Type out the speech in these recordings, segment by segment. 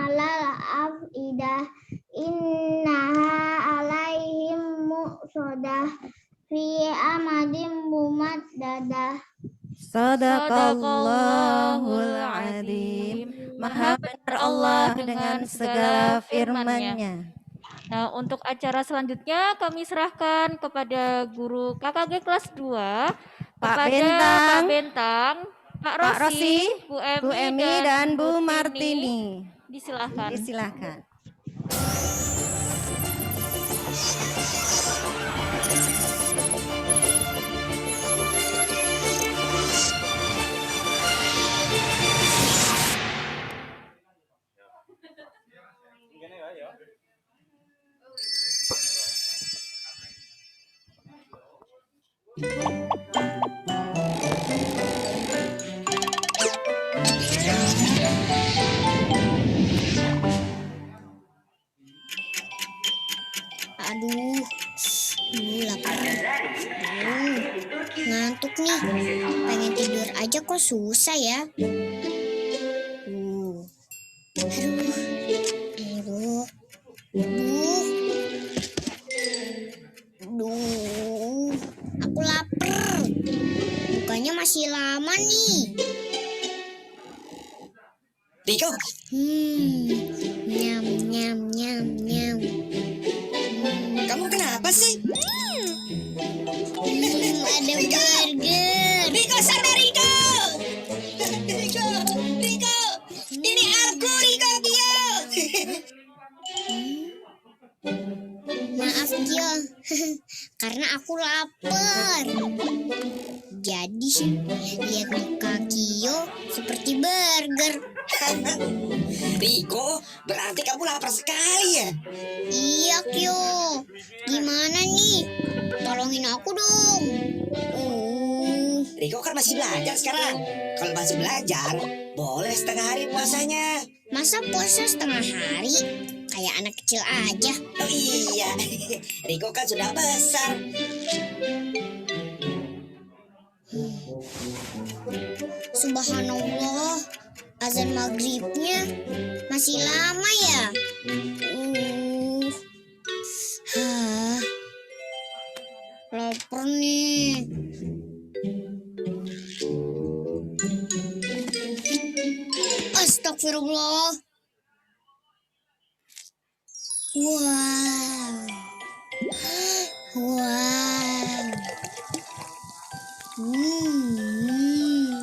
alal afidah innaha alaihim muqsadah fi amadin mumaddadah. Sadaqallahul adzim. Maha benar Allah dengan segala firman-Nya. Nah, untuk acara selanjutnya kami serahkan kepada guru KKG kelas 2, kepada Pak Bentang, Pak Rosi, Bu Emi dan Bu Martini. Disilahkan. Aduh, lapar. Ngantuk nih. Pengen tidur aja kok susah ya. Aduh, aku lapar. Bukannya masih lama nih. Riko. Nyam nyam nyam nyam. Kamu kenapa sih? Ada burger. Riko, sana Riko. Riko. Ini aku, Riko, Kio. Maaf Kio, karena aku lapar. Jadi lihat muka Kio seperti burger. Riko, berarti kamu lapar sekali ya? Iya Kio, gimana nih? Tolongin aku dong. Riko kan masih belajar sekarang. Kalau masih belajar, boleh setengah hari puasanya. Masa puasa setengah hari? Kayak anak kecil aja. Oh iya, Riko kan sudah besar. Subhanallah, azan maghribnya masih lama ya. Lapar nih. Astagfirullah. Wow.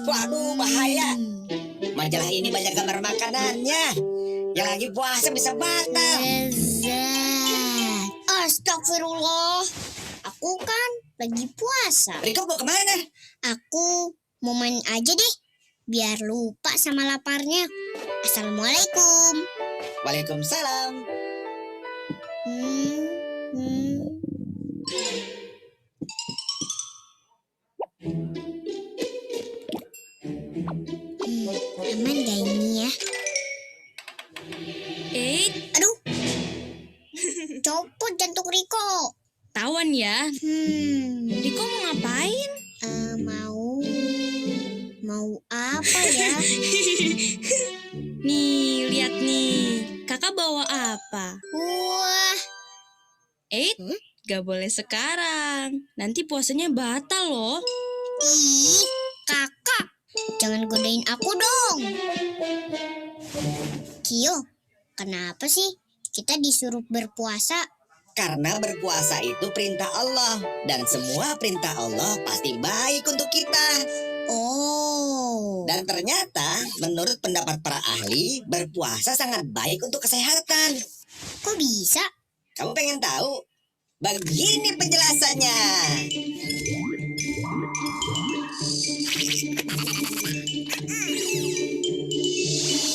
Waduh, bahaya. Majalah ini banyak gambar makanannya. Yang lagi puasa bisa batal. Astagfirullah. Aku kan lagi puasa. Riko mau kemana? Aku mau main aja deh. Biar lupa sama laparnya. Assalamualaikum. Waalaikumsalam. Aman gak ini ya? Aduh. Copot jantung Riko. Tawan ya. Riko mau ngapain? Mau apa ya? Nih, lihat nih. Kakak bawa apa? Wah. Gak boleh sekarang. Nanti puasanya batal loh. Ih, kakak. Jangan godain aku dong. Kio, kenapa sih kita disuruh berpuasa? Karena berpuasa itu perintah Allah. Dan semua perintah Allah pasti baik untuk kita. Oh. Dan ternyata menurut pendapat para ahli, berpuasa sangat baik untuk kesehatan. Kok bisa? Kamu pengen tahu? Begini penjelasannya.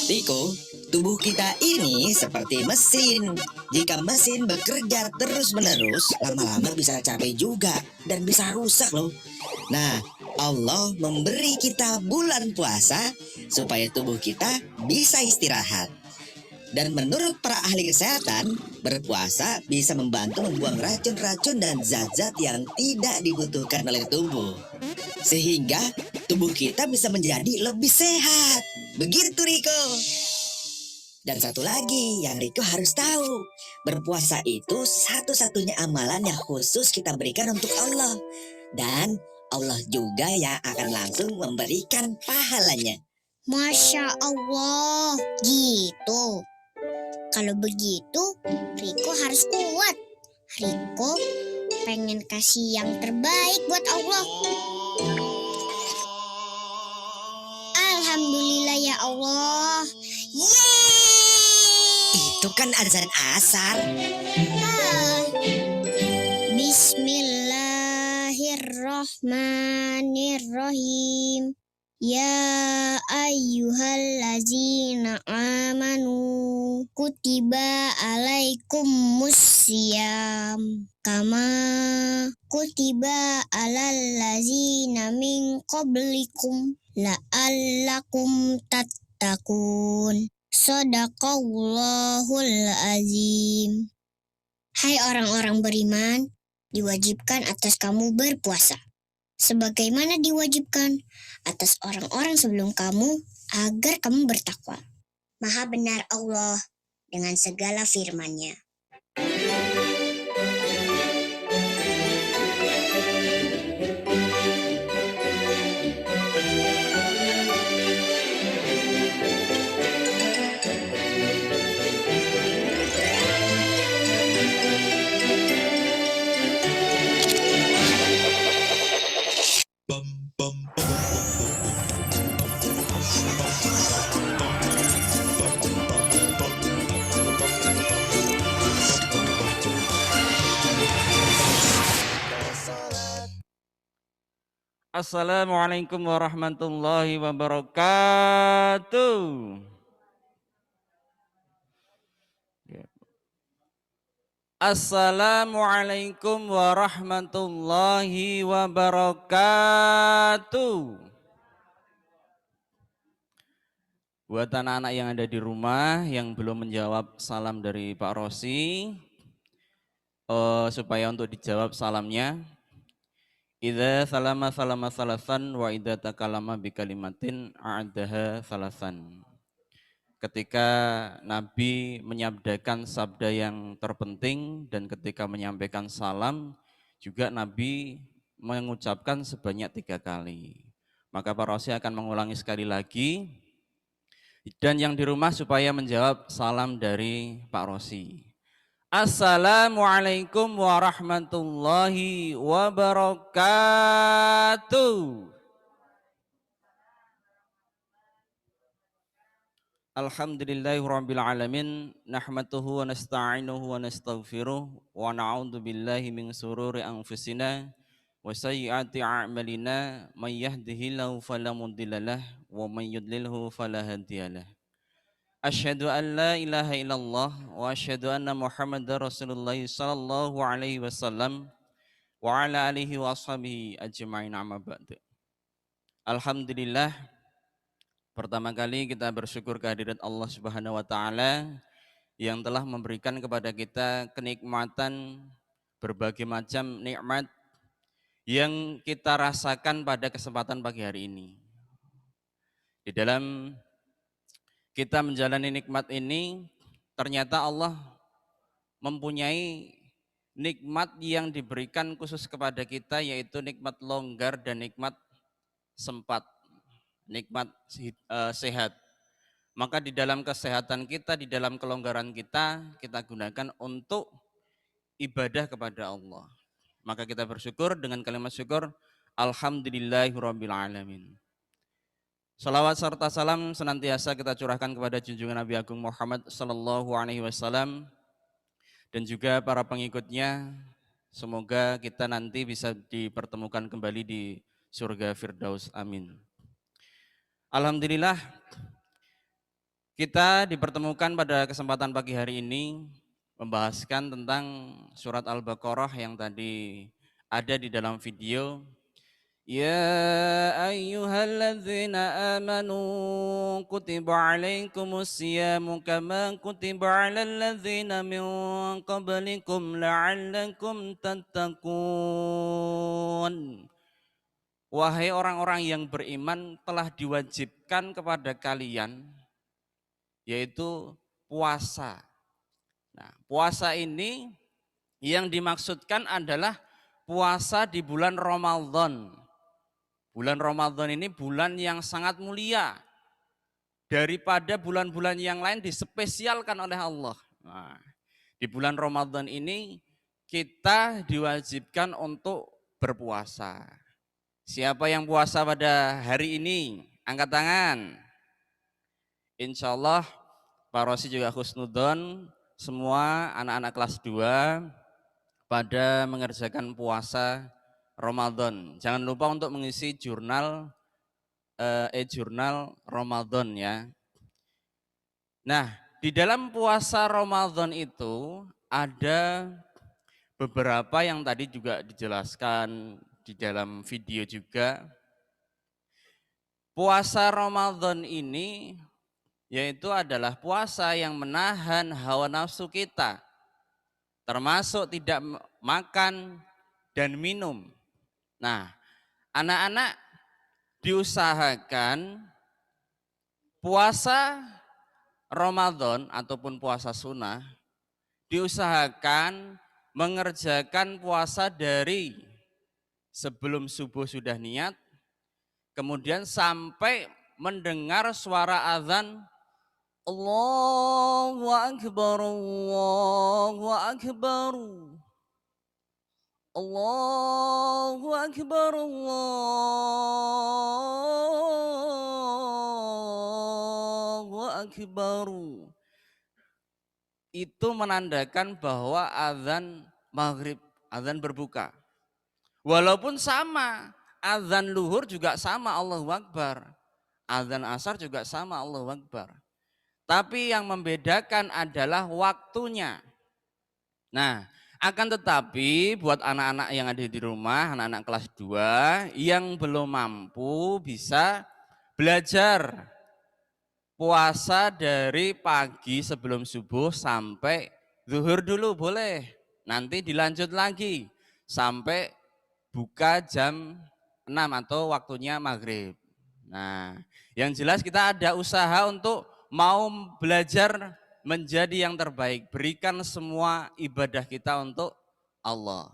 Riko, tubuh kita ini seperti mesin. Jika mesin bekerja terus-menerus, lama-lama bisa capek juga dan bisa rusak loh. Nah, Allah memberi kita bulan puasa supaya tubuh kita bisa istirahat. Dan menurut para ahli kesehatan, berpuasa bisa membantu membuang racun-racun dan zat-zat yang tidak dibutuhkan oleh tubuh. Sehingga tubuh kita bisa menjadi lebih sehat. Begitu, Riko. Dan satu lagi yang Riko harus tahu, berpuasa itu satu-satunya amalan yang khusus kita berikan untuk Allah. Dan Allah juga yang akan langsung memberikan pahalanya. Masya Allah, gitu. Kalau begitu, Riko harus kuat. Riko pengen kasih yang terbaik buat Allah. Alhamdulillah ya Allah. Yeay! Itu kan azan asar. Bismillahirrahmanirrahim. Ya ayyuhallazina amanu kutiba alaikumusiyam kama kutiba alal ladzina min qablikum la'allakum tattaqun. Shadaqallahul azim. Hai orang-orang beriman, diwajibkan atas kamu berpuasa sebagaimana diwajibkan atas orang-orang sebelum kamu agar kamu bertakwa. Maha benar Allah dengan segala firman-Nya. Assalamualaikum warahmatullahi wabarakatuh. Assalamualaikum warahmatullahi wabarakatuh. Buat anak-anak yang ada di rumah yang belum menjawab salam dari Pak Rosi, supaya untuk dijawab salamnya, idza salama salasan wa idza takallama bi kalimatin a'adaha salasan. Ketika Nabi menyabdakan sabda yang terpenting dan ketika menyampaikan salam juga Nabi mengucapkan sebanyak 3 kali. Maka Pak Rosi akan mengulangi sekali lagi dan yang di rumah supaya menjawab salam dari Pak Rosi. Assalamualaikum warahmatullahi wabarakatuh. Alhamdulillahirabbil alamin, nahmaduhu wa nasta'inuhu wa nastaghfiruh wa na'udzu billahi min sururi anfusina wa sayyiati a'malina, may yahdihillahu fala mudhillalah wa may yudlilhu fala hadiyalah. Asyhadu an la ilaha illallah wa asyhadu anna Muhammadar Rasulullah sallallahu alaihi wasallam wa ala alihi wa ashabihi ajma'in, amma ba'du. Alhamdulillah, pertama kali kita bersyukur kehadirat Allah Subhanahu wa taala yang telah memberikan kepada kita kenikmatan berbagai macam nikmat yang kita rasakan pada kesempatan pagi hari ini. Di dalam kita menjalani nikmat ini, ternyata Allah mempunyai nikmat yang diberikan khusus kepada kita, yaitu nikmat longgar dan nikmat sempat, nikmat sehat. Maka di dalam kesehatan kita, di dalam kelonggaran kita, kita gunakan untuk ibadah kepada Allah. Maka kita bersyukur dengan kalimat syukur, alhamdulillahirabbil alamin. Salawat serta salam senantiasa kita curahkan kepada junjungan Nabi Agung Muhammad sallallahu alaihi wasallam dan juga para pengikutnya. Semoga kita nanti bisa dipertemukan kembali di surga Firdaus, amin. Alhamdulillah, kita dipertemukan pada kesempatan pagi hari ini membahaskan tentang surat Al-Baqarah yang tadi ada di dalam video. Ya ayyuhalladzina amanu kutiba alaikumus siyamu kama kutiba alal ladzina min qablikum la'allakum tattaqun. Wahai orang-orang yang beriman, telah diwajibkan kepada kalian, yaitu puasa. Nah, puasa ini yang dimaksudkan adalah puasa di bulan Ramadan. Bulan Ramadan ini bulan yang sangat mulia. Daripada bulan-bulan yang lain dispesialkan oleh Allah. Nah, di bulan Ramadan ini kita diwajibkan untuk berpuasa. Siapa yang puasa pada hari ini? Angkat tangan. Insya Allah Pak Rosi juga khusnudon, semua anak-anak kelas 2 pada mengerjakan puasa Ramadan. Jangan lupa untuk mengisi jurnal jurnal Ramadan ya. Nah, di dalam puasa Ramadan itu ada beberapa yang tadi juga dijelaskan di dalam video juga. Puasa Ramadan ini yaitu adalah puasa yang menahan hawa nafsu kita, termasuk tidak makan dan minum. Nah, anak-anak diusahakan puasa Ramadan ataupun puasa sunnah, diusahakan mengerjakan puasa dari sebelum subuh sudah niat, kemudian sampai mendengar suara azan Allahu Akbar, Allahu Akbar, Allahu Akbar, Allahu Akbar. Itu menandakan bahwa azan maghrib, azan berbuka. Walaupun sama, azan luhur juga sama Allahu Akbar, azan asar juga sama Allahu Akbar. Tapi yang membedakan adalah waktunya. Nah, akan tetapi buat anak-anak yang ada di rumah, anak-anak kelas 2 yang belum mampu bisa belajar puasa dari pagi sebelum subuh sampai zuhur dulu boleh. Nanti dilanjut lagi sampai buka jam 6 atau waktunya maghrib. Nah, yang jelas kita ada usaha untuk mau belajar menjadi yang terbaik, berikan semua ibadah kita untuk Allah.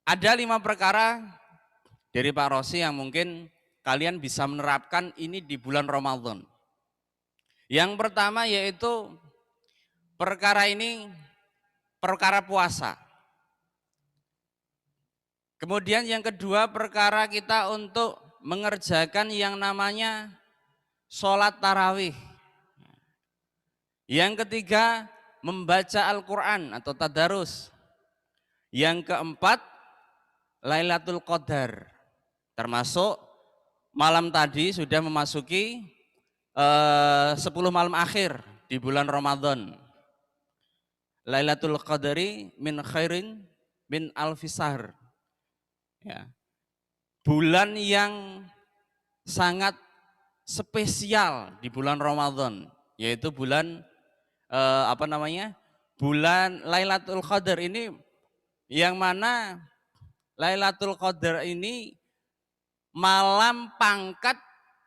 Ada 5 perkara dari Pak Rosi yang mungkin kalian bisa menerapkan ini di bulan Ramadan. Yang pertama yaitu perkara ini, perkara puasa. Kemudian yang kedua perkara kita untuk mengerjakan yang namanya sholat tarawih. Yang ketiga, membaca Al-Quran atau tadarus. Yang keempat, Lailatul Qadar. Termasuk malam tadi sudah memasuki 10 malam akhir di bulan Ramadan. Lailatul Qadari min khairin min alfisar. Ya. Bulan yang sangat spesial di bulan Ramadan, yaitu bulan bulan Lailatul Qadar ini, yang mana Lailatul Qadar ini malam pangkat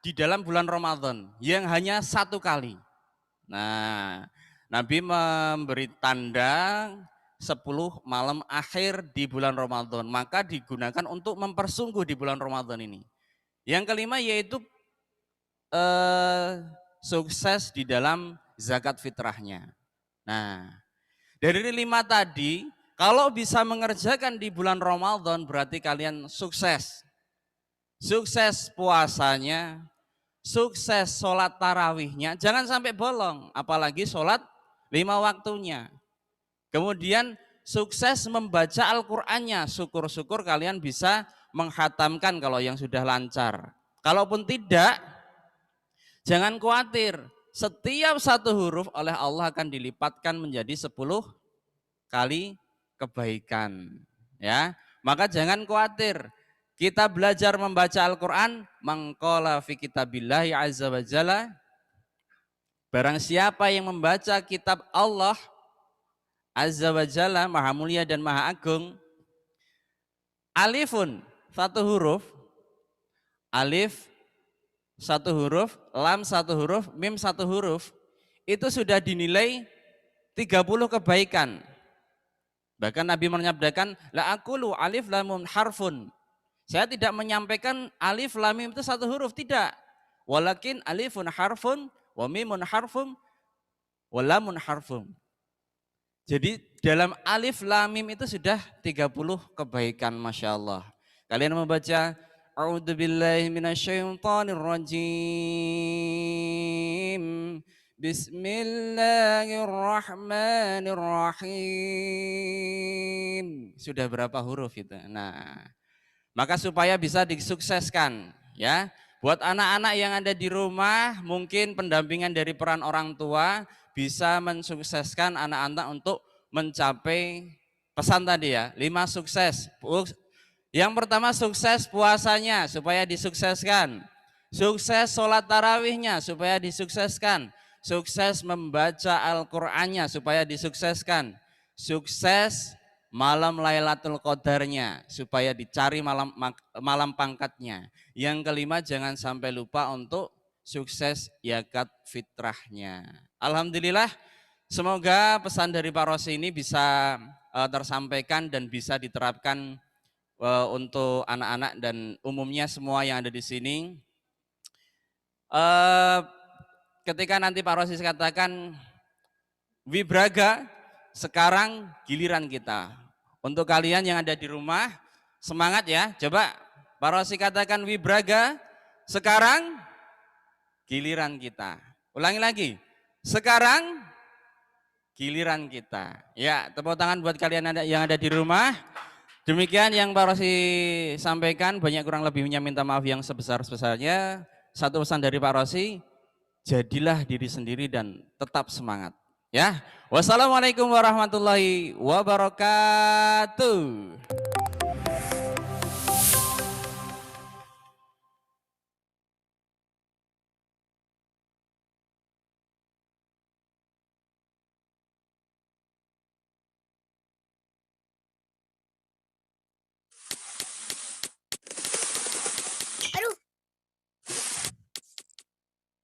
di dalam bulan Ramadan yang hanya 1 kali. Nah, Nabi memberi tanda 10 malam akhir di bulan Ramadan, maka digunakan untuk mempersungguh di bulan Ramadan ini. Yang kelima yaitu sukses di dalam zakat fitrahnya. Nah, dari 5 tadi, kalau bisa mengerjakan di bulan Ramadan berarti kalian sukses. Sukses puasanya, sukses sholat tarawihnya, jangan sampai bolong, apalagi sholat 5 waktunya. Kemudian sukses membaca Al-Qur'annya, syukur-syukur kalian bisa menghatamkan kalau yang sudah lancar. Kalaupun tidak, jangan khawatir, setiap 1 huruf oleh Allah akan dilipatkan menjadi 10 kali kebaikan. Ya, maka jangan khawatir. Kita belajar membaca Al-Quran, mangqala fi kitabillahi azza wa jalla. Barang siapa yang membaca kitab Allah azza wa jalla, maha mulia dan maha agung, alifun 1 huruf, alif 1 huruf, lam 1 huruf, mim 1 huruf, itu sudah dinilai 30 kebaikan. Bahkan Nabi menyabdakan, la aqulu alif lam mim harfun. Saya tidak menyampaikan alif lam mim itu satu huruf, tidak. Walakin alifun harfun, wa mimun harfun, wa lamun harfun. Jadi dalam alif lam mim itu sudah 30 kebaikan, Masya Allah. Kalian membaca A'udzubillahi minasyaitonirrajim. Bismillahirrahmanirrahim. Sudah berapa huruf itu? Nah, maka supaya bisa disukseskan ya. Buat anak-anak yang ada di rumah, mungkin pendampingan dari peran orang tua bisa mensukseskan anak-anak untuk mencapai pesan tadi ya, 5 sukses. Yang pertama sukses puasanya supaya disukseskan. Sukses sholat tarawihnya supaya disukseskan. Sukses membaca Al-Qur'annya supaya disukseskan. Sukses malam Lailatul Qadarnya supaya dicari malam pangkatnya. Yang kelima jangan sampai lupa untuk sukses yakat fitrahnya. Alhamdulillah, semoga pesan dari Pak Rosi ini bisa tersampaikan dan bisa diterapkan untuk anak-anak dan umumnya semua yang ada di sini. Ketika nanti Pak Rosis katakan Wibraga, sekarang giliran kita. Untuk kalian yang ada di rumah, semangat ya. Coba Pak Rosi katakan Wibraga, sekarang giliran kita. Ulangi lagi, sekarang giliran kita. Ya, tepuk tangan buat kalian yang ada di rumah. Demikian yang Pak Rosi sampaikan, banyak kurang lebihnya minta maaf yang sebesar-besarnya. Satu pesan dari Pak Rosi, jadilah diri sendiri dan tetap semangat. Ya, wassalamualaikum warahmatullahi wabarakatuh.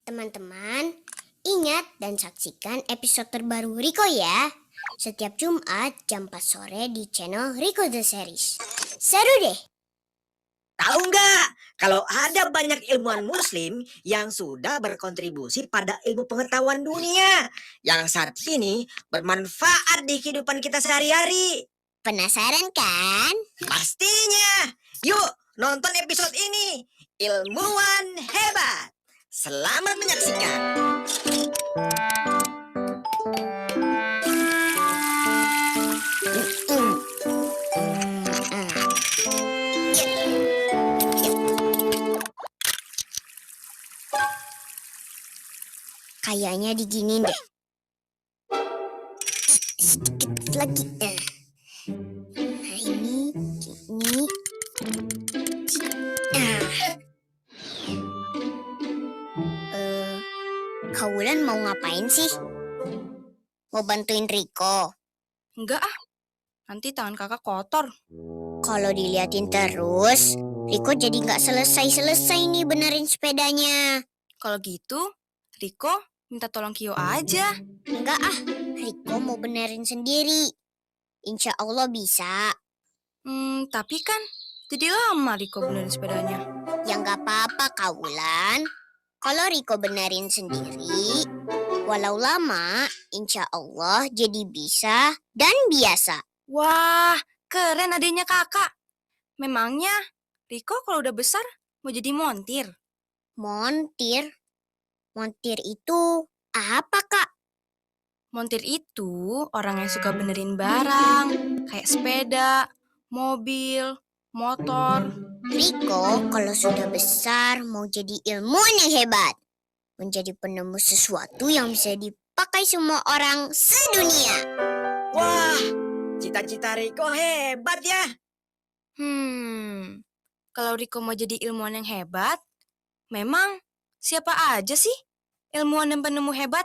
Teman-teman, ingat dan saksikan episode terbaru Riko ya. Setiap Jumat jam 4 sore di channel Riko The Series. Seru deh. Tahu nggak, kalau ada banyak ilmuwan muslim yang sudah berkontribusi pada ilmu pengetahuan dunia yang saat ini bermanfaat di kehidupan kita sehari-hari. Penasaran kan? Pastinya. Yuk, nonton episode ini. Ilmuwan hebat. Selamat menyaksikan. Kayaknya diginin deh. Sedikit lagi. Nah, ini. Kak Wulan mau ngapain sih? Mau bantuin Riko? Enggak ah, nanti tangan kakak kotor. Kalau diliatin terus, Riko jadi nggak selesai-selesai nih benerin sepedanya. Kalau gitu, Riko minta tolong Kio aja. Enggak ah, Riko mau benerin sendiri. Insya Allah bisa. Tapi kan jadi lama Riko benerin sepedanya. Ya nggak apa-apa Kak Wulan. Kalau Riko benerin sendiri, walau lama, insya Allah jadi bisa dan biasa. Wah, keren adanya kakak. Memangnya Riko kalau udah besar mau jadi montir? Montir? Montir itu apa Kak? Montir itu orang yang suka benerin barang, kayak sepeda, mobil, motor. Riko kalau sudah besar mau jadi ilmuwan yang hebat. Menjadi penemu sesuatu yang bisa dipakai semua orang sedunia. Wah, cita-cita Riko hebat ya. Kalau Riko mau jadi ilmuwan yang hebat, memang siapa aja sih ilmuwan dan penemu hebat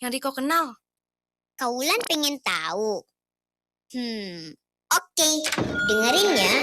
yang Riko kenal? Kak Wulan pengen tahu. Oke, dengerin ya.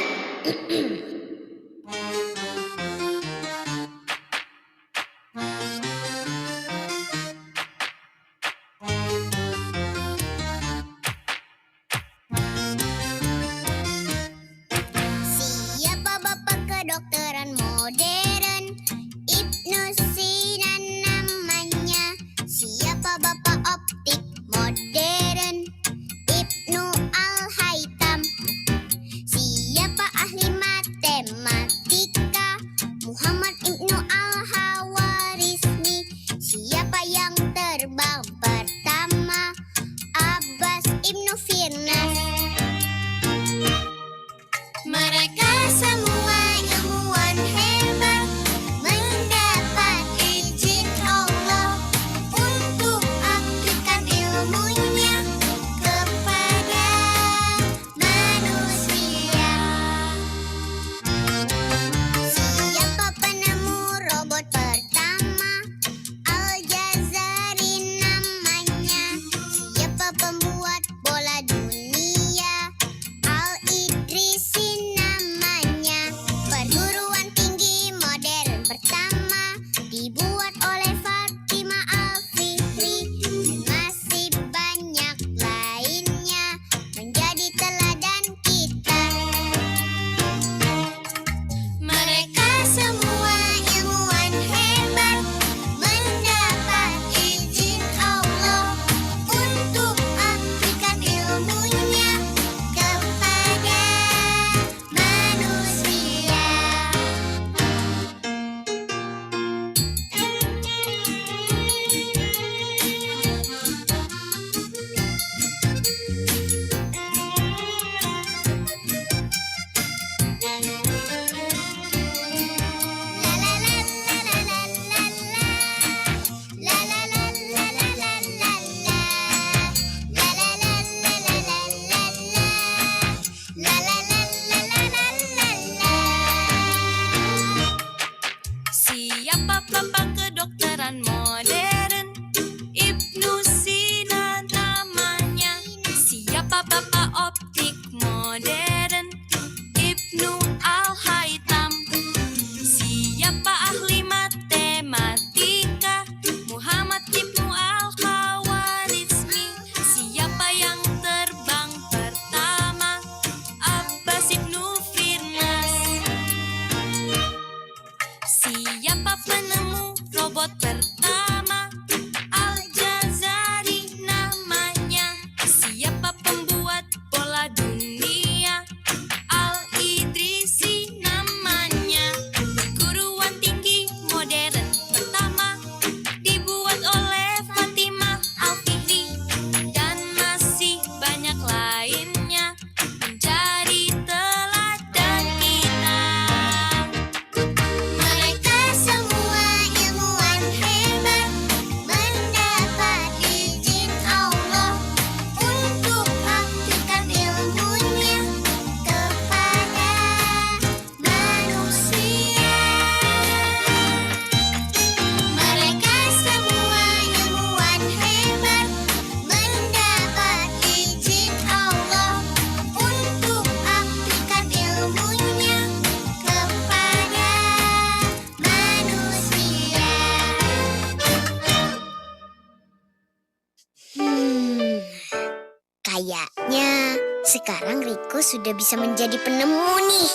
Kayaknya sekarang Riko sudah bisa menjadi penemu nih.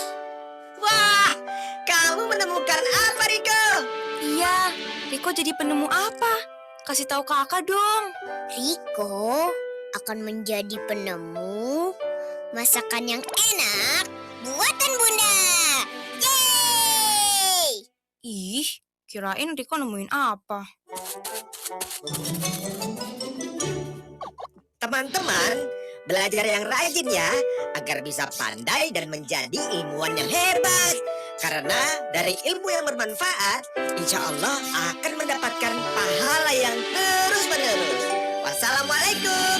Wah, kamu menemukan apa, Riko? Iya, Riko jadi penemu apa? Kasih tahu kakak dong. Riko akan menjadi penemu masakan yang enak buatan Bunda. Yeay! Ih, kirain Riko nemuin apa? Teman-teman, belajar yang rajin ya, agar bisa pandai dan menjadi ilmuwan yang hebat. Karena dari ilmu yang bermanfaat, insya Allah akan mendapatkan pahala yang terus-menerus. Wassalamualaikum.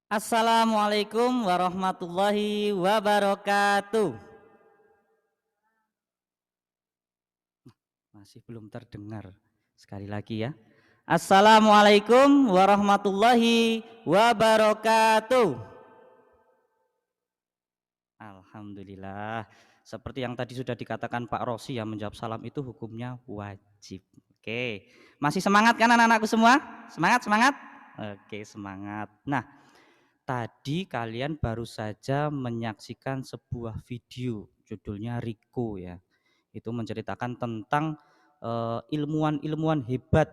Assalamualaikum warahmatullahi wabarakatuh. Masih belum terdengar. Sekali lagi ya. Assalamualaikum warahmatullahi wabarakatuh. Alhamdulillah. Seperti yang tadi sudah dikatakan Pak Rosi, yang menjawab salam itu hukumnya wajib. Oke. Masih semangat kan anak-anakku semua? Semangat, semangat? Oke, semangat. Nah, tadi kalian baru saja menyaksikan sebuah video, judulnya Riko ya. Itu menceritakan tentang ilmuwan-ilmuwan hebat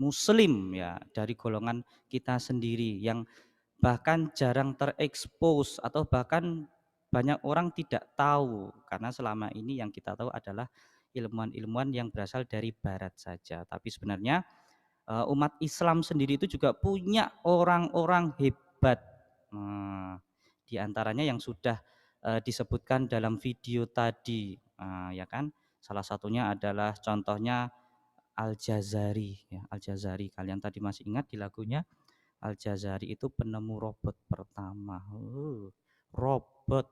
Muslim ya, dari golongan kita sendiri yang bahkan jarang terekspos atau bahkan banyak orang tidak tahu, karena selama ini yang kita tahu adalah ilmuwan-ilmuwan yang berasal dari barat saja. Tapi sebenarnya umat Islam sendiri itu juga punya orang-orang hebat. Nah, di antaranya yang sudah disebutkan dalam video tadi, ya kan? Salah satunya adalah contohnya Al-Jazari ya, Al-Jazari. Kalian tadi masih ingat di lagunya? Al-Jazari itu penemu robot pertama. Robot.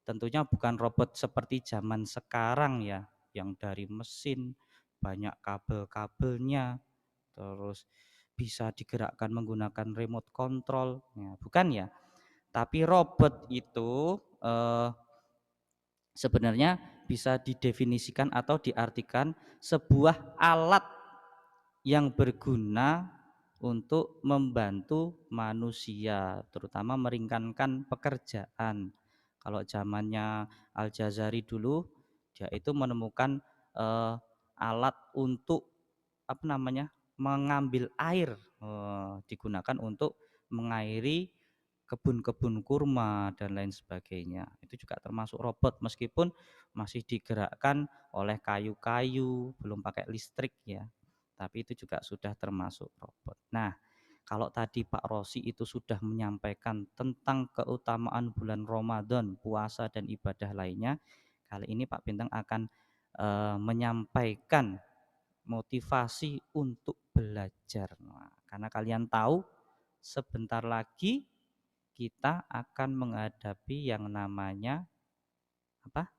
Tentunya bukan robot seperti zaman sekarang ya, yang dari mesin, banyak kabel-kabelnya, terus bisa digerakkan menggunakan remote control, ya, bukan ya. Tapi robot itu sebenarnya bisa didefinisikan atau diartikan sebuah alat yang berguna untuk membantu manusia, terutama meringankan pekerjaan. Kalau zamannya Al-Jazari dulu, dia itu menemukan alat untuk apa namanya, mengambil air, digunakan untuk mengairi kebun-kebun kurma dan lain sebagainya. Itu juga termasuk robot, meskipun masih digerakkan oleh kayu-kayu, belum pakai listrik ya. Tapi itu juga sudah termasuk robot. Nah, kalau tadi Pak Rosi itu sudah menyampaikan tentang keutamaan bulan Ramadan, puasa dan ibadah lainnya, kali ini Pak Bintang akan menyampaikan motivasi untuk belajar. Nah, karena kalian tahu sebentar lagi kita akan menghadapi yang namanya apa?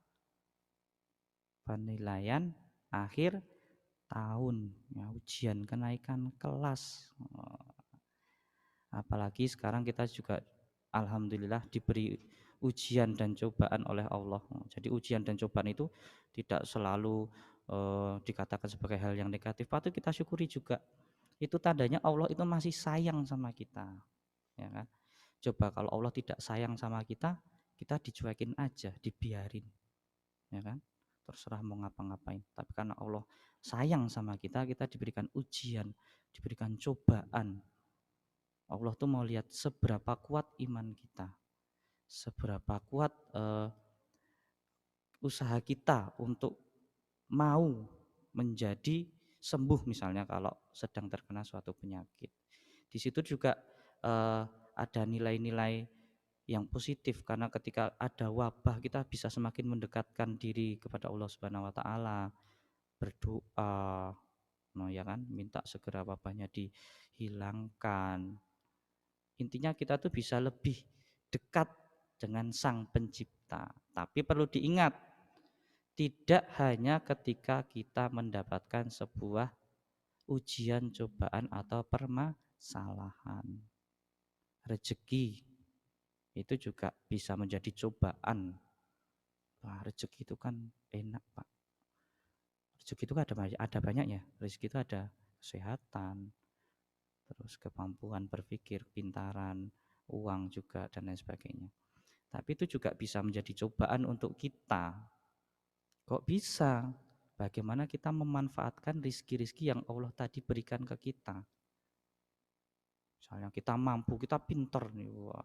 Penilaian akhir tahun, ya, ujian kenaikan kelas. Apalagi sekarang kita juga alhamdulillah diberi ujian dan cobaan oleh Allah. Jadi ujian dan cobaan itu tidak selalu dikatakan sebagai hal yang negatif, patut kita syukuri juga. Itu tandanya Allah itu masih sayang sama kita, ya kan? Coba kalau Allah tidak sayang sama kita, kita dicuekin aja, dibiarin, ya kan? Terserah mau ngapa-ngapain. Tapi karena Allah sayang sama kita, kita diberikan ujian, diberikan cobaan. Allah tuh mau lihat seberapa kuat iman kita, seberapa kuat usaha kita untuk mau menjadi sembuh, misalnya kalau sedang terkena suatu penyakit. Di situ juga ada nilai-nilai yang positif, karena ketika ada wabah kita bisa semakin mendekatkan diri kepada Allah Subhanahu wa taala, berdoa, no, ya kan, minta segera wabahnya dihilangkan. Intinya kita tuh bisa lebih dekat dengan Sang Pencipta. Tapi perlu diingat, tidak hanya ketika kita mendapatkan sebuah ujian, cobaan atau permasalahan. Rezeki itu juga bisa menjadi cobaan. Wah, rezeki itu kan enak, Pak. Rezeki itu ada banyaknya. Rezeki itu ada kesehatan, terus kemampuan berpikir, pintaran, uang juga dan lain sebagainya. Tapi itu juga bisa menjadi cobaan untuk kita. Kok bisa? Bagaimana kita memanfaatkan rizki-rizki yang Allah tadi berikan ke kita? Misalnya kita mampu, kita pintar nih, wah.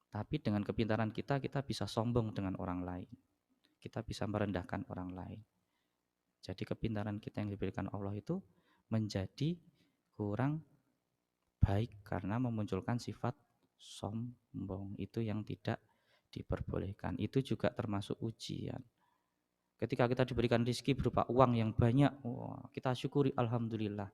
Tapi dengan kepintaran kita bisa sombong dengan orang lain. Kita bisa merendahkan orang lain. Jadi kepintaran kita yang diberikan Allah itu menjadi kurang baik karena memunculkan sifat sombong. Itu yang tidak diperbolehkan. Itu juga termasuk ujian. Ketika kita diberikan rezeki berupa uang yang banyak, wah, kita syukuri alhamdulillah.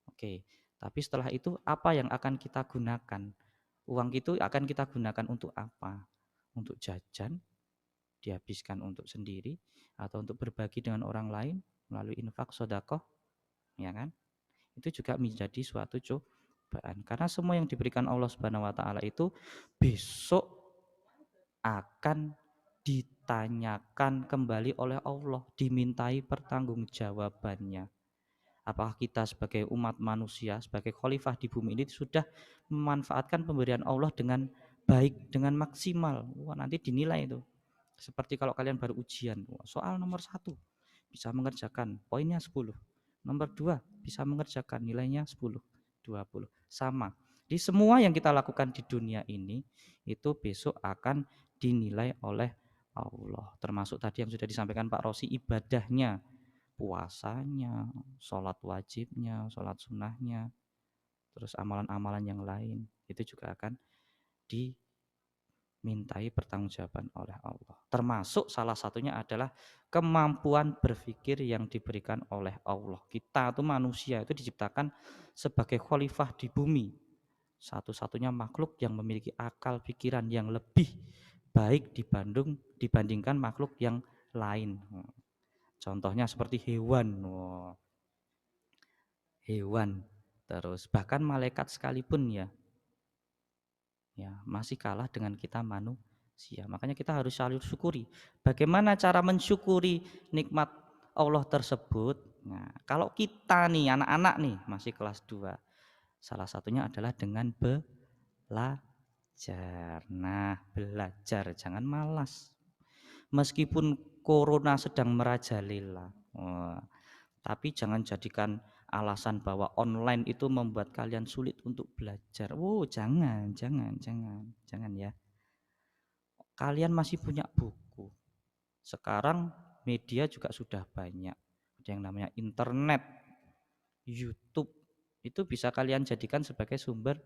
Oke, tapi setelah itu apa yang akan kita gunakan? Uang itu akan kita gunakan untuk apa? Untuk jajan, dihabiskan untuk sendiri, atau untuk berbagi dengan orang lain melalui infak, sedekah, ya kan? Itu juga menjadi suatu cobaan. Karena semua yang diberikan Allah Subhanahu wa taala itu besok akan ditanyakan kembali oleh Allah, dimintai pertanggungjawabannya. Apakah kita sebagai umat manusia, sebagai khalifah di bumi ini sudah memanfaatkan pemberian Allah dengan baik, dengan maksimal? Wah, nanti dinilai itu. Seperti kalau kalian baru ujian, soal nomor 1 bisa mengerjakan, poinnya 10. Nomor 2 bisa mengerjakan, nilainya 10, 20. Sama. Di semua yang kita lakukan di dunia ini itu besok akan dinilai oleh Allah. Termasuk tadi yang sudah disampaikan Pak Rosi, ibadahnya, puasanya, sholat wajibnya, sholat sunnahnya, terus amalan-amalan yang lain itu juga akan dimintai pertanggungjawaban oleh Allah. Termasuk salah satunya adalah kemampuan berpikir yang diberikan oleh Allah. Kita itu manusia itu diciptakan sebagai khalifah di bumi, satu-satunya makhluk yang memiliki akal pikiran yang lebih baik dibandingkan makhluk yang lain. Contohnya seperti hewan, hewan, terus bahkan malaikat sekalipun ya masih kalah dengan kita manusia. Makanya kita harus selalu syukuri. Bagaimana cara mensyukuri nikmat Allah tersebut? Nah, kalau kita nih anak-anak nih masih kelas 2, salah satunya adalah dengan belajar. Nah, belajar, jangan malas. Meskipun corona sedang merajalela, tapi jangan jadikan alasan bahwa online itu membuat kalian sulit untuk belajar. Jangan ya. Kalian masih punya buku. Sekarang media juga sudah banyak. Ada yang namanya internet, YouTube. Itu bisa kalian jadikan sebagai sumber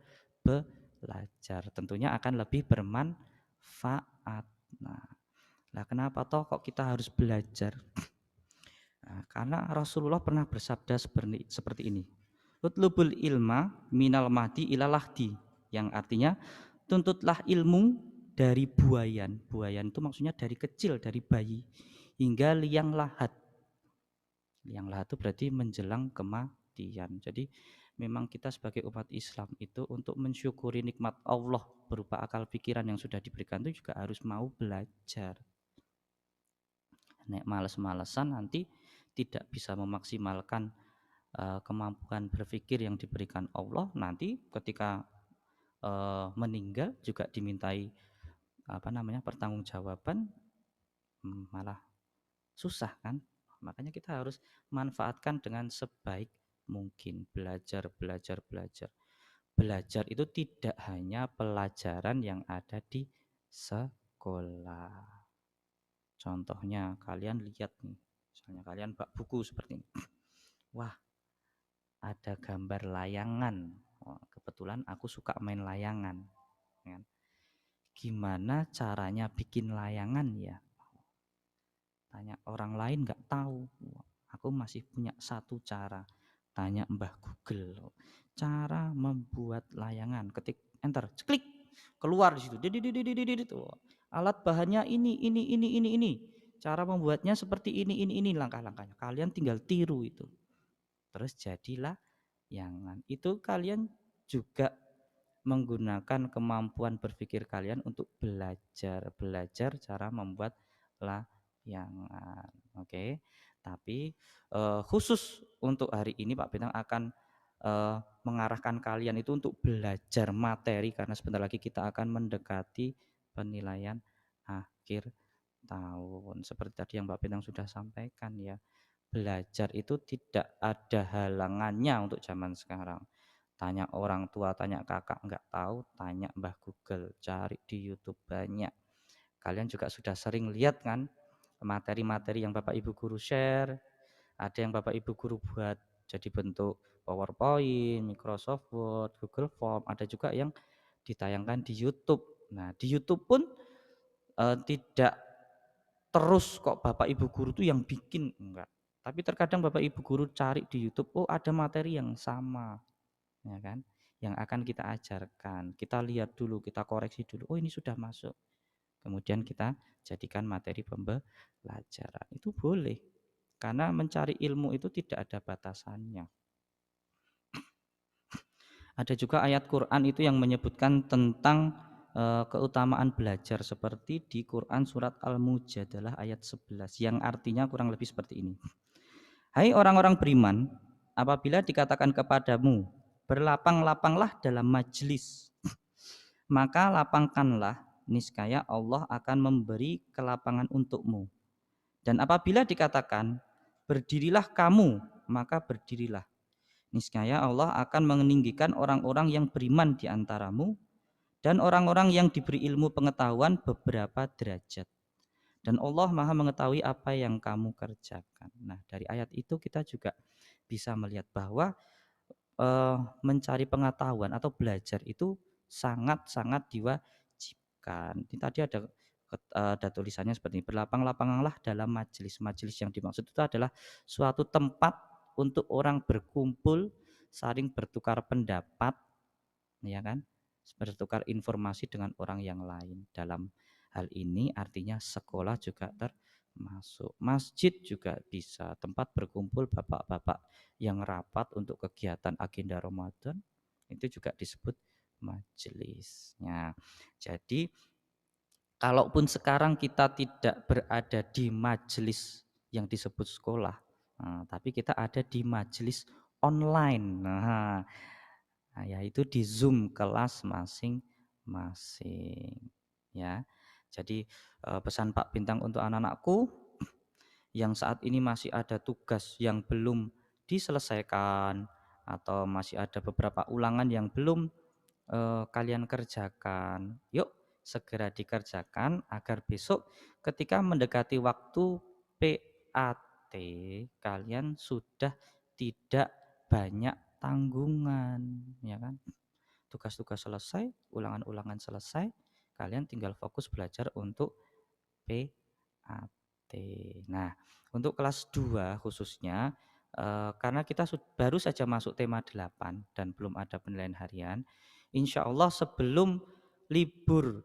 belajar. Tentunya akan lebih bermanfaat. Nah, kenapa toh kok kita harus belajar? Nah, karena Rasulullah pernah bersabda seperti ini. Utlubul ilma minal mahdi ilal lahdi, yang artinya tuntutlah ilmu dari buayan. Buayan itu maksudnya dari kecil, dari bayi hingga liang lahat. Liang lahat itu berarti menjelang kematian. Jadi memang kita sebagai umat Islam itu untuk mensyukuri nikmat Allah berupa akal pikiran yang sudah diberikan itu juga harus mau belajar. Nek males-malesan nanti tidak bisa memaksimalkan kemampuan berpikir yang diberikan Allah, nanti ketika meninggal juga dimintai pertanggungjawaban, malah susah kan. Makanya kita harus manfaatkan dengan sebaik mungkin. Belajar. Belajar itu tidak hanya pelajaran yang ada di sekolah. Contohnya kalian lihat nih, misalnya kalian bak buku seperti ini. Wah, ada gambar layangan. Kebetulan aku suka main layangan. Gimana caranya bikin layangan ya? Tanya orang lain nggak tahu. Aku masih punya satu cara. Tanya Mbah Google. Cara membuat layangan. Ketik enter, klik, keluar di situ. Alat bahannya ini. Cara membuatnya seperti ini langkah-langkahnya. Kalian tinggal tiru itu. Terus jadilah layangan. Itu kalian juga menggunakan kemampuan berpikir kalian untuk belajar cara membuat layangan. Oke. Tapi khusus untuk hari ini Pak Bintang akan mengarahkan kalian itu untuk belajar materi, karena sebentar lagi kita akan mendekati penilaian akhir tahun. Seperti tadi yang Pak Bintang sudah sampaikan ya, belajar itu tidak ada halangannya untuk zaman sekarang. Tanya orang tua, tanya kakak nggak tahu, tanya Mbah Google, cari di YouTube banyak. Kalian juga sudah sering lihat kan materi-materi yang Bapak Ibu guru share, ada yang Bapak Ibu guru buat jadi bentuk PowerPoint, Microsoft Word, Google Form, ada juga yang ditayangkan di YouTube. Nah, di YouTube pun tidak terus kok Bapak Ibu guru tuh yang bikin, enggak. Tapi terkadang Bapak Ibu guru cari di YouTube, oh ada materi yang sama, ya kan? Yang akan kita ajarkan. Kita lihat dulu, kita koreksi dulu. Oh ini sudah masuk. Kemudian kita jadikan materi pembelajaran. Itu boleh. Karena mencari ilmu itu tidak ada batasannya. Ada juga ayat Quran itu yang menyebutkan tentang keutamaan belajar, seperti di Quran surat Al-Mujadalah ayat 11 yang artinya kurang lebih seperti ini. Hai orang-orang beriman, apabila dikatakan kepadamu, berlapang-lapanglah dalam majlis, maka lapangkanlah, niscaya Allah akan memberi kelapangan untukmu. Dan apabila dikatakan, berdirilah kamu, maka berdirilah. Niscaya Allah akan meninggikan orang-orang yang beriman di antaramu dan orang-orang yang diberi ilmu pengetahuan beberapa derajat. Dan Allah Maha mengetahui apa yang kamu kerjakan. Nah, dari ayat itu kita juga bisa melihat bahwa mencari pengetahuan atau belajar itu sangat-sangat diwajibkan. Ini tadi ada tulisannya seperti ini, berlapang-lapanglah dalam majelis. Majelis yang dimaksud itu adalah suatu tempat untuk orang berkumpul, saling bertukar pendapat, ya kan? Bertukar informasi dengan orang yang lain. Dalam hal ini artinya sekolah juga termasuk. Masjid juga bisa, tempat berkumpul bapak-bapak yang rapat untuk kegiatan agenda Ramadan, itu juga disebut majelis. Nah, jadi kalaupun sekarang kita tidak berada di majelis yang disebut sekolah, tapi kita ada di majelis online. Nah, yaitu di Zoom kelas masing-masing. Ya, jadi pesan Pak Bintang untuk anak-anakku yang saat ini masih ada tugas yang belum diselesaikan atau masih ada beberapa ulangan yang belum kalian kerjakan, yuk segera dikerjakan agar besok ketika mendekati waktu PAT kalian sudah tidak banyak tanggungan, ya kan? Tugas-tugas selesai, ulangan-ulangan selesai, kalian tinggal fokus belajar untuk PAT. Nah, untuk kelas 2 khususnya karena kita baru saja masuk tema 8 dan belum ada penilaian harian, insya Allah sebelum libur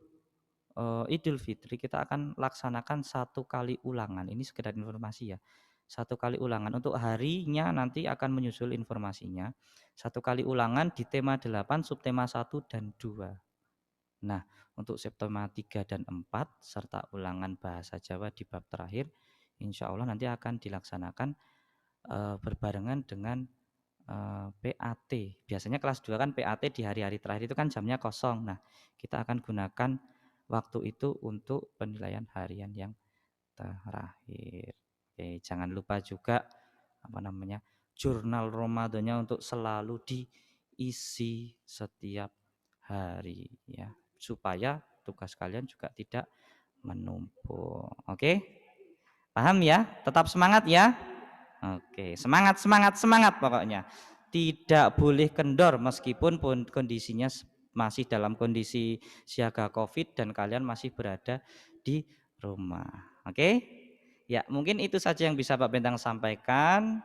Idul Fitri kita akan laksanakan 1 kali ulangan. Ini sekedar informasi ya. 1 kali ulangan. Untuk harinya nanti akan menyusul informasinya. 1 kali ulangan di tema 8, subtema 1 dan 2. Nah, untuk subtema 3 dan 4 serta ulangan bahasa Jawa di bab terakhir, insya Allah nanti akan dilaksanakan berbarengan dengan PAT. Biasanya kelas 2 kan PAT di hari-hari terakhir itu kan jamnya kosong. Nah, kita akan gunakan waktu itu untuk penilaian harian yang terakhir. Oke, jangan lupa juga jurnal Ramadannya untuk selalu diisi setiap hari ya, supaya tugas kalian juga tidak menumpuk. Oke? Paham ya? Tetap semangat ya. Oke, semangat pokoknya. Tidak boleh kendor meskipun kondisinya masih dalam kondisi siaga Covid dan kalian masih berada di rumah. Oke? Ya, mungkin itu saja yang bisa Pak Bentang sampaikan.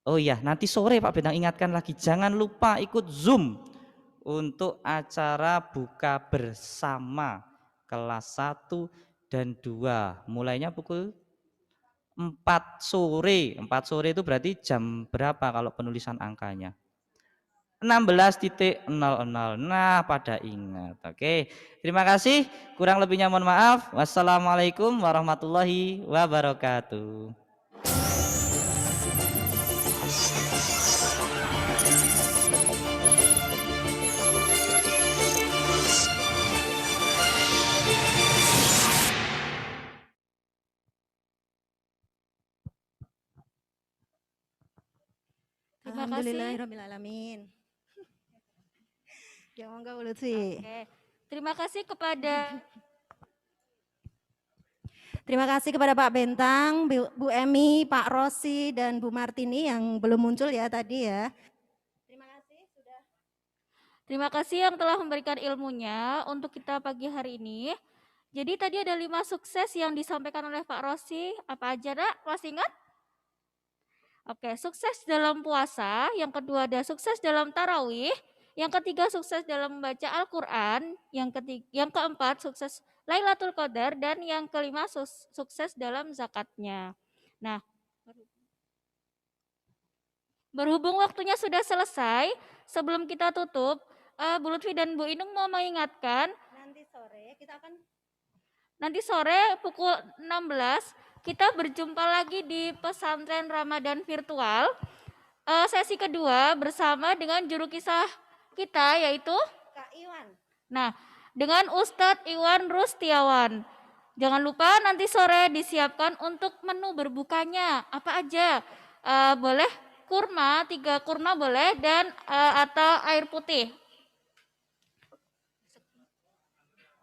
Oh iya, nanti sore Pak Bentang ingatkan lagi, jangan lupa ikut Zoom untuk acara buka bersama kelas 1 dan 2. Mulainya pukul 4 sore. 4 sore itu berarti jam berapa kalau penulisan angkanya? 16.00. Nah, pada ingat. Oke. Terima kasih. Kurang lebihnya mohon maaf. Wassalamualaikum warahmatullahi wabarakatuh. Terima kasih. Alhamdulillahirrahmanirrahim. Ya monggo Bu Lutfi. Oke. Terima kasih kepada Terima kasih kepada Pak Bentang, Bu Emi, Pak Rosi, dan Bu Martini yang belum muncul ya tadi ya. Terima kasih yang telah memberikan ilmunya untuk kita pagi hari ini. Jadi tadi ada 5 sukses yang disampaikan oleh Pak Rosi. Apa aja, Nak? Masih ingat? Oke, sukses dalam puasa. Yang kedua ada sukses dalam tarawih. Yang ketiga sukses dalam membaca Al-Quran. Yang keempat sukses Lailatul Qadar. Dan yang kelima sukses dalam zakatnya. Nah, berhubung waktunya sudah selesai, sebelum kita tutup, Bu Lutfi dan Bu Inung mau mengingatkan, nanti sore pukul 16 kita berjumpa lagi di pesantren Ramadan virtual. Sesi kedua bersama dengan juru kisah kita yaitu Kak Iwan. Nah, dengan Ustadz Iwan Rustiawan. Jangan lupa nanti sore disiapkan untuk menu berbukanya. Apa aja? Boleh kurma, 3 kurma boleh, dan atau air putih.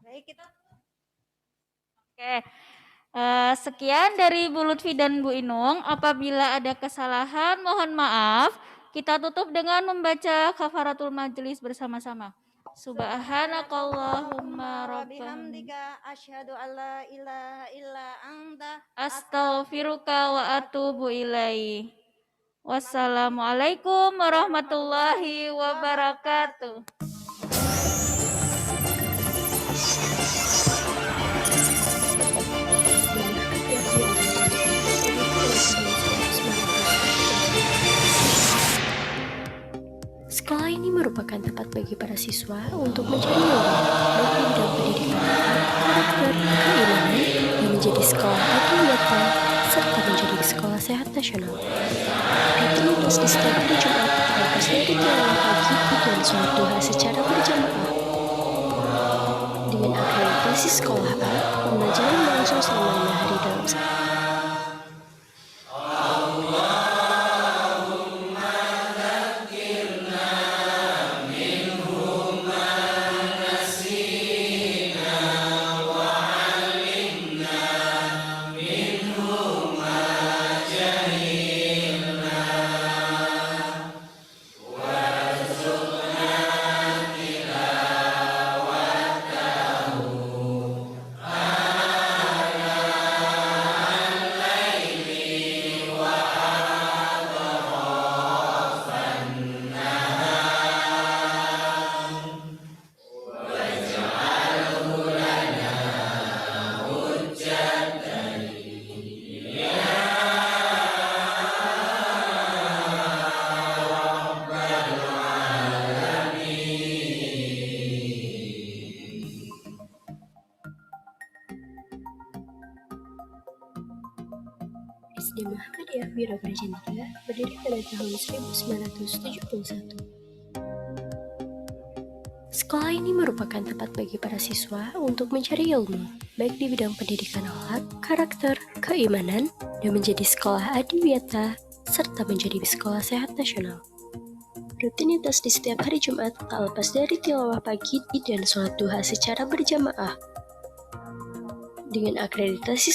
Baik, kita Oke. Sekian dari Bu Lutfi dan Bu Inung. Apabila ada kesalahan, mohon maaf. Kita tutup dengan membaca kafaratul majelis bersama-sama. Subhanakallahumma rabbana bihamdika asyhadu alla ilaha illa anta astaghfiruka wa atubu ilaih. Wassalamualaikum warahmatullahi wabarakatuh. Sekolah ini merupakan tempat bagi para siswa untuk mencari ilmu, baik di bidang pendidikan, karakter, keimanan, dan menjadi sekolah akhiriyata, serta menjadi sekolah sehat nasional. Rutinitas di setiap hari Jumat terlepas dari tilawah pagi dan sholat duha secara berjamaah. Dengan akreditasi sekolah A, pembelajaran berlangsung selama 5 hari dalam sehari. SD Muhammadiyah Wira Brajantika berdiri pada tahun 1971. Sekolah ini merupakan tempat bagi para siswa untuk mencari ilmu, baik di bidang pendidikan akhlak, karakter, keimanan, dan menjadi sekolah adiwiyata, serta menjadi sekolah sehat nasional. Rutinitas di setiap hari Jumat tak lepas dari tilawah pagi dan sholat duha secara berjamaah. Dengan akreditasi